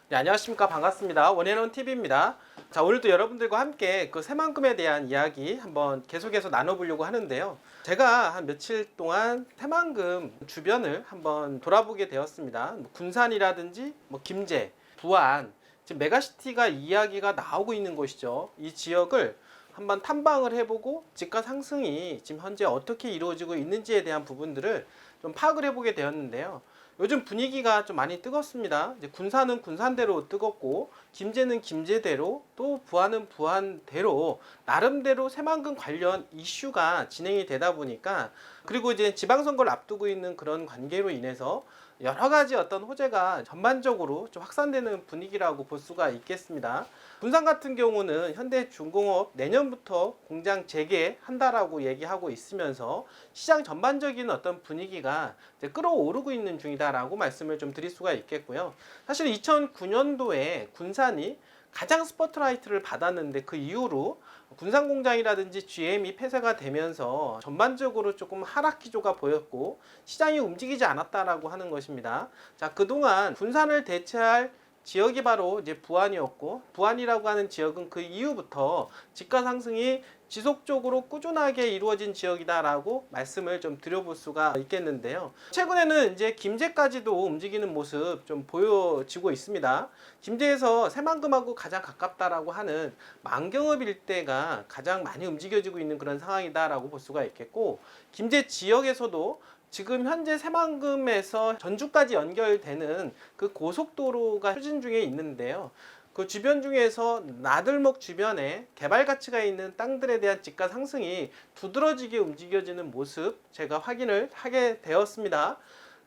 네, 안녕하십니까. 반갑습니다. 원앤원 TV입니다. 자, 오늘도 여러분들과 함께 그 새만금에 대한 이야기 한번 계속해서 나눠보려고 하는데요. 제가 한 며칠 동안 새만금 주변을 한번 돌아보게 되었습니다. 뭐 군산이라든지 뭐 김제, 부안, 지금 메가시티가 이야기가 나오고 있는 곳이죠. 이 지역을 한번 탐방을 해보고 집가 상승이 지금 현재 어떻게 이루어지고 있는지에 대한 부분들을 좀 파악을 해보게 되었는데요. 요즘 분위기가 좀 많이 뜨겁습니다. 이제 군산은 군산대로 뜨겁고, 김제는 김제대로, 또 부안은 부안대로 나름대로 새만금 관련 이슈가 진행이 되다 보니까, 그리고 이제 지방선거를 앞두고 있는 그런 관계로 인해서 여러 가지 어떤 호재가 전반적으로 좀 확산되는 분위기라고 볼 수가 있겠습니다. 군산 같은 경우는 현대중공업 내년부터 공장 재개한다라고 얘기하고 있으면서 시장 전반적인 어떤 분위기가 이제 끌어오르고 있는 중이다라고 말씀을 좀 드릴 수가 있겠고요. 사실 2009년도에 군산이 가장 스포트라이트를 받았는데, 그 이후로 군산 공장이라든지 GM이 폐쇄가 되면서 전반적으로 조금 하락 기조가 보였고 시장이 움직이지 않았다라고 하는 것입니다. 자, 그동안 군산을 대체할 지역이 바로 이제 부안이었고, 부안이라고 하는 지역은 그 이후부터 집가 상승이 지속적으로 꾸준하게 이루어진 지역이다라고 말씀을 좀 드려볼 수가 있겠는데요. 최근에는 이제 김제까지도 움직이는 모습 좀 보여지고 있습니다. 김제에서 새만금하고 가장 가깝다라고 하는 만경읍 일대가 가장 많이 움직여지고 있는 그런 상황이다라고 볼 수가 있겠고, 김제 지역에서도 지금 현재 새만금에서 전주까지 연결되는 그 고속도로가 추진 중에 있는데요. 그 주변 중에서 나들목 주변에 개발 가치가 있는 땅들에 대한 집가 상승이 두드러지게 움직여지는 모습 제가 확인을 하게 되었습니다.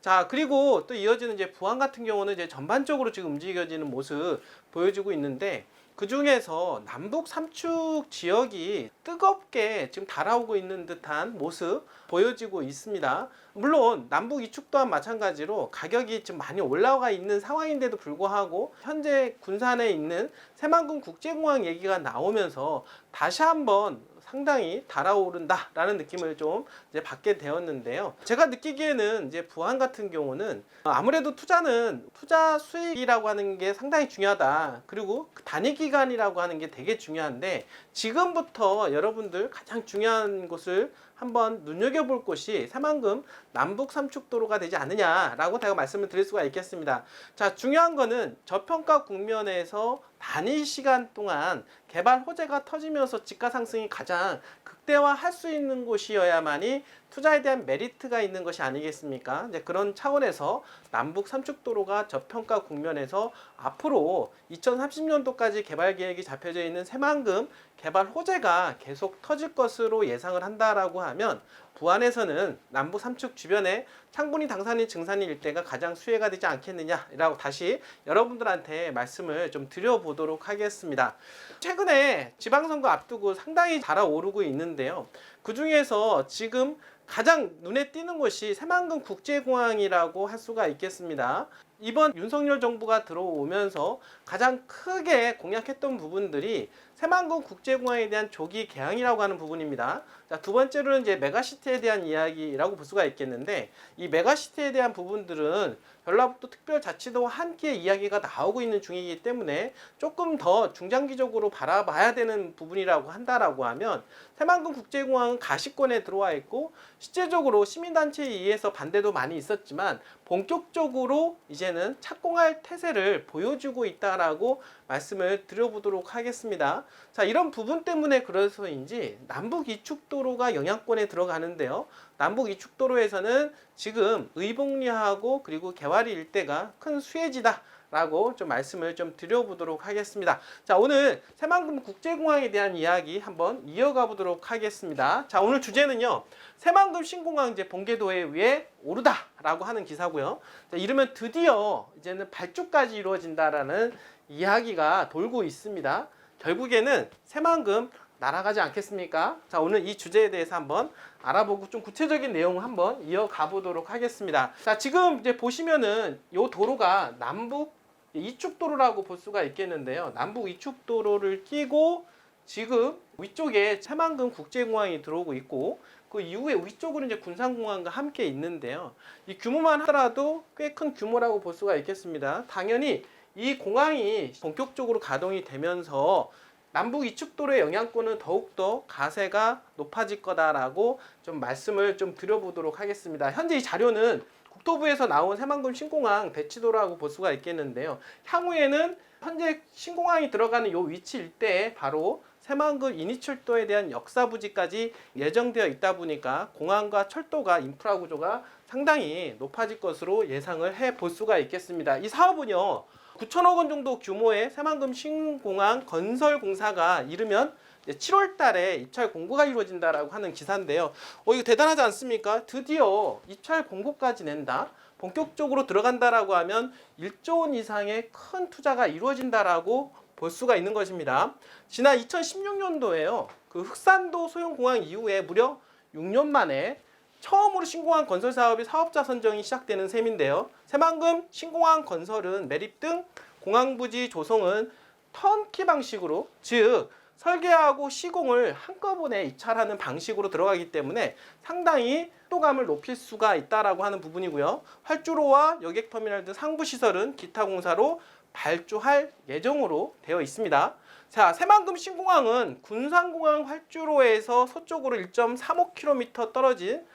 자, 그리고 또 이어지는 이제 부안 같은 경우는 이제 전반적으로 지금 움직여지는 모습 보여지고 있는데, 그 중에서 남북 삼축 지역이 뜨겁게 지금 달아오고 있는 듯한 모습 보여지고 있습니다. 물론 남북 이축 또한 마찬가지로 가격이 지금 많이 올라가 있는 상황인데도 불구하고 현재 군산에 있는 새만금 국제공항 얘기가 나오면서 다시 한번 상당히 달아오른다라는 느낌을 좀 이제 받게 되었는데요. 제가 느끼기에는 이제 부안 같은 경우는 아무래도 투자는 투자 수익이라고 하는 게 상당히 중요하다. 그리고 단위 기간이라고 하는 게 되게 중요한데, 지금부터 여러분들 가장 중요한 것을 한번 눈여겨볼 곳이 새만금 남북 삼축도로가 되지 않느냐라고 제가 말씀을 드릴 수가 있겠습니다. 자, 중요한 거는 저평가 국면에서 단위 시간 동안 개발 호재가 터지면서 집가 상승이 가장 극대화할 수 있는 곳이어야만이 투자에 대한 메리트가 있는 것이 아니겠습니까? 이제 그런 차원에서 남북 삼축도로가 저평가 국면에서 앞으로 2030년도까지 개발 계획이 잡혀져 있는 새만금 개발 호재가 계속 터질 것으로 예상을 한다라고 하면, 부안에서는 남북 삼축 주변에 창군이, 당산이, 증산이 일대가 가장 수혜가 되지 않겠느냐라고 다시 여러분들한테 말씀을 좀 드려보도록 하겠습니다. 최근에 지방선거 앞두고 상당히 달아오르고 있는데요. 그 중에서 지금 가장 눈에 띄는 곳이 새만금 국제공항이라고 할 수가 있겠습니다. 이번 윤석열 정부가 들어오면서 가장 크게 공약했던 부분들이 새만금 국제공항에 대한 조기 개항이라고 하는 부분입니다. 자, 두 번째로는 이제 메가시티에 대한 이야기라고 볼 수가 있겠는데, 이 메가시티에 대한 부분들은 전라북도 특별자치도와 함께 이야기가 나오고 있는 중이기 때문에 조금 더 중장기적으로 바라봐야 되는 부분이라고 한다라고 하면, 새만금 국제공항은 가시권에 들어와 있고 실제적으로 시민단체에 의해서 반대도 많이 있었지만 본격적으로 이제는 착공할 태세를 보여주고 있다라고 말씀을 드려보도록 하겠습니다. 자, 이런 부분 때문에 그래서인지 남북 이축도로가 영향권에 들어가는데요. 남북 이축도로에서는 지금 의복리하고 그리고 개화리 일대가 큰 수혜지다 라고 좀 말씀을 좀 드려보도록 하겠습니다. 자, 오늘 새만금 국제공항에 대한 이야기 한번 이어가 보도록 하겠습니다. 자, 오늘 주제는요, 새만금 신공항 이제 본궤도에 위에 오르다 라고 하는 기사고요. 자, 이러면 드디어 이제는 발주까지 이루어진다라는 이야기가 돌고 있습니다. 결국에는 새만금 날아가지 않겠습니까? 자, 오늘 이 주제에 대해서 한번 알아보고 좀 구체적인 내용 한번 이어가 보도록 하겠습니다. 자, 지금 이제 보시면은 이 도로가 남북 이축도로라고 볼 수가 있겠는데요. 남북 이축도로를 끼고 지금 위쪽에 새만금 국제공항이 들어오고 있고, 그 이후에 위쪽으로 이제 군산공항과 함께 있는데요. 이 규모만 하더라도 꽤 큰 규모라고 볼 수가 있겠습니다. 당연히 이 공항이 본격적으로 가동이 되면서 남북 이축도로의 영향권은 더욱더 가세가 높아질 거다라고 좀 말씀을 좀 드려보도록 하겠습니다. 현재 이 자료는 국토부에서 나온 새만금 신공항 대치도라고 볼 수가 있겠는데요. 향후에는 현재 신공항이 들어가는 이 위치 일대에 바로 새만금 인이철도에 대한 역사 부지까지 예정되어 있다 보니까 공항과 철도가 인프라 구조가 상당히 높아질 것으로 예상을 해 볼 수가 있겠습니다. 이 사업은요, 9천억 원 정도 규모의 새만금 신공항 건설 공사가 이르면 7월 달에 입찰 공고가 이루어진다라고 하는 기사인데요. 이거 대단하지 않습니까? 드디어 입찰 공고까지 낸다. 본격적으로 들어간다라고 하면 1조 원 이상의 큰 투자가 이루어진다라고 볼 수가 있는 것입니다. 지난 2016년도에요. 그 흑산도 소형 공항 이후에 무려 6년 만에 처음으로 신공항 건설 사업의 사업자 선정이 시작되는 셈인데요. 새만금 신공항 건설은 매립 등 공항 부지 조성은 턴키 방식으로, 즉 설계하고 시공을 한꺼번에 입찰하는 방식으로 들어가기 때문에 상당히 속도감을 높일 수가 있다라고 하는 부분이고요. 활주로와 여객터미널 등 상부 시설은 기타 공사로 발주할 예정으로 되어 있습니다. 자, 새만금 신공항은 군산공항 활주로에서 서쪽으로 1.35km 떨어진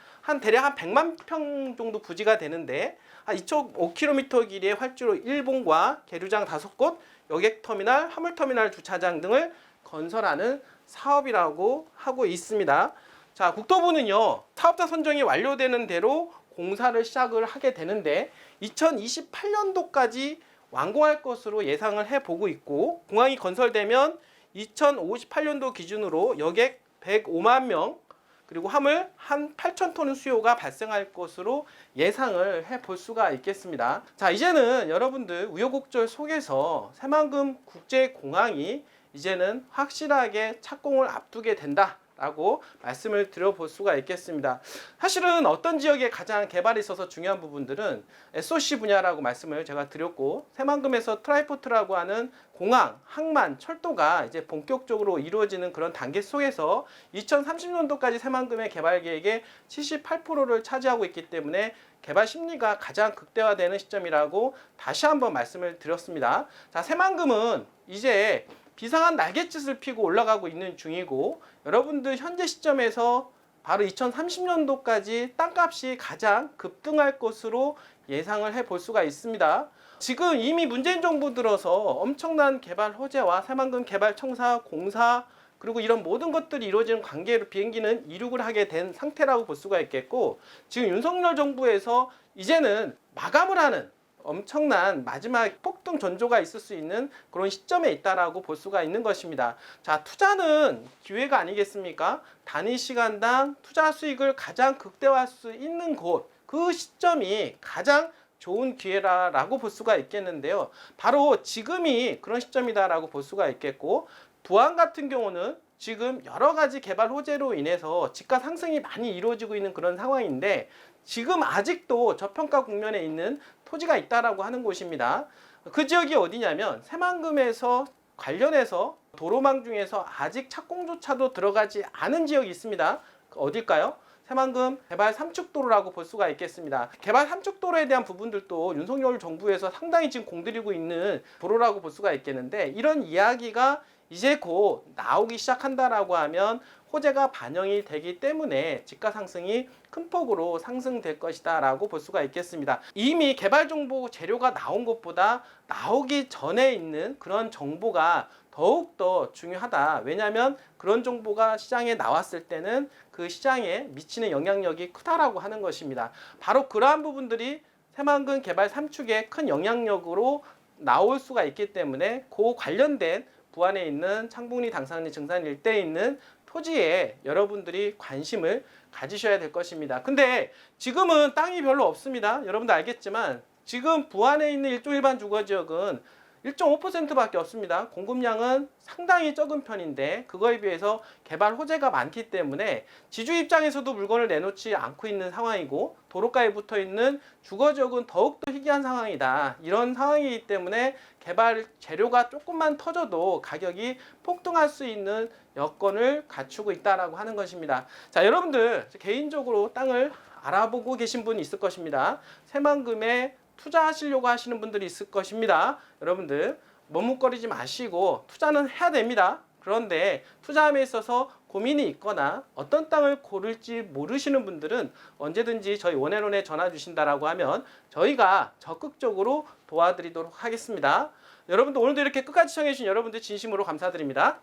대략 한 100만 평 정도 부지가 되는데, 한 2.5km 길이의 활주로 1봉과 계류장 5곳, 여객터미널, 화물터미널 주차장 등을 건설하는 사업이라고 하고 있습니다. 자, 국토부는요, 사업자 선정이 완료되는 대로 공사를 시작을 하게 되는데 2028년도까지 완공할 것으로 예상을 해보고 있고, 공항이 건설되면 2058년도 기준으로 여객 105만 명, 그리고 화물 한 8,000톤 수요가 발생할 것으로 예상을 해볼 수가 있겠습니다. 자, 이제는 여러분들 우여곡절 속에서 새만금 국제공항이 이제는 확실하게 착공을 앞두게 된다라고 말씀을 드려볼 수가 있겠습니다. 사실은 어떤 지역에 가장 개발이 있어서 중요한 부분들은 SOC 분야라고 말씀을 제가 드렸고, 새만금에서 트라이포트라고 하는 공항, 항만, 철도가 이제 본격적으로 이루어지는 그런 단계 속에서 2030년도까지 새만금의 개발 계획의 78%를 차지하고 있기 때문에 개발 심리가 가장 극대화되는 시점이라고 다시 한번 말씀을 드렸습니다. 자, 새만금은 이제 비상한 날갯짓을 피고 올라가고 있는 중이고, 여러분들 현재 시점에서 바로 2030년도까지 땅값이 가장 급등할 것으로 예상을 해볼 수가 있습니다. 지금 이미 문재인 정부 들어서 엄청난 개발 호재와 새만금 개발청사, 공사, 그리고 이런 모든 것들이 이루어지는 관계로 비행기는 이륙을 하게 된 상태라고 볼 수가 있겠고, 지금 윤석열 정부에서 이제는 마감을 하는 엄청난 마지막 폭등 전조가 있을 수 있는 그런 시점에 있다라고 볼 수가 있는 것입니다. 자, 투자는 기회가 아니겠습니까? 단위 시간당 투자 수익을 가장 극대화할 수 있는 곳, 그 시점이 가장 좋은 기회라고 볼 수가 있겠는데요. 바로 지금이 그런 시점이다라고 볼 수가 있겠고, 부안 같은 경우는 지금 여러 가지 개발 호재로 인해서 집가 상승이 많이 이루어지고 있는 그런 상황인데, 지금 아직도 저평가 국면에 있는 토지가 있다라고 하는 곳입니다. 그 지역이 어디냐면 새만금에서 관련해서 도로망 중에서 아직 착공조차도 들어가지 않은 지역이 있습니다. 어딜까요? 새만금 개발 3축도로라고 볼 수가 있겠습니다. 개발 3축도로에 대한 부분들도 윤석열 정부에서 상당히 지금 공들이고 있는 도로라고 볼 수가 있겠는데, 이런 이야기가 이제 곧 나오기 시작한다라고 하면 호재가 반영이 되기 때문에 집가 상승이 큰 폭으로 상승될 것이다 라고 볼 수가 있겠습니다. 이미 개발 정보 재료가 나온 것보다 나오기 전에 있는 그런 정보가 더욱더 중요하다. 왜냐하면 그런 정보가 시장에 나왔을 때는 그 시장에 미치는 영향력이 크다라고 하는 것입니다. 바로 그러한 부분들이 새만금 개발 3축의 큰 영향력으로 나올 수가 있기 때문에 그 관련된 부안에 있는 창북리, 당산리, 증산 일대에 있는 토지에 여러분들이 관심을 가지셔야 될 것입니다. 근데 지금은 땅이 별로 없습니다. 여러분도 알겠지만 지금 부안에 있는 일종 일반 주거지역은 1.5%밖에 없습니다. 공급량은 상당히 적은 편인데 그거에 비해서 개발 호재가 많기 때문에 지주 입장에서도 물건을 내놓지 않고 있는 상황이고, 도로가에 붙어 있는 주거지역은 더욱더 희귀한 상황이다. 이런 상황이기 때문에 개발 재료가 조금만 터져도 가격이 폭등할 수 있는 여건을 갖추고 있다라고 하는 것입니다. 자, 여러분들 개인적으로 땅을 알아보고 계신 분이 있을 것입니다. 새만금의 투자하시려고 하시는 분들이 있을 것입니다. 여러분들 머뭇거리지 마시고 투자는 해야 됩니다. 그런데 투자함에 있어서 고민이 있거나 어떤 땅을 고를지 모르시는 분들은 언제든지 저희 원앤원에 전화 주신다라고 하면 저희가 적극적으로 도와드리도록 하겠습니다. 여러분들 오늘도 이렇게 끝까지 시청해 주신 여러분들 진심으로 감사드립니다.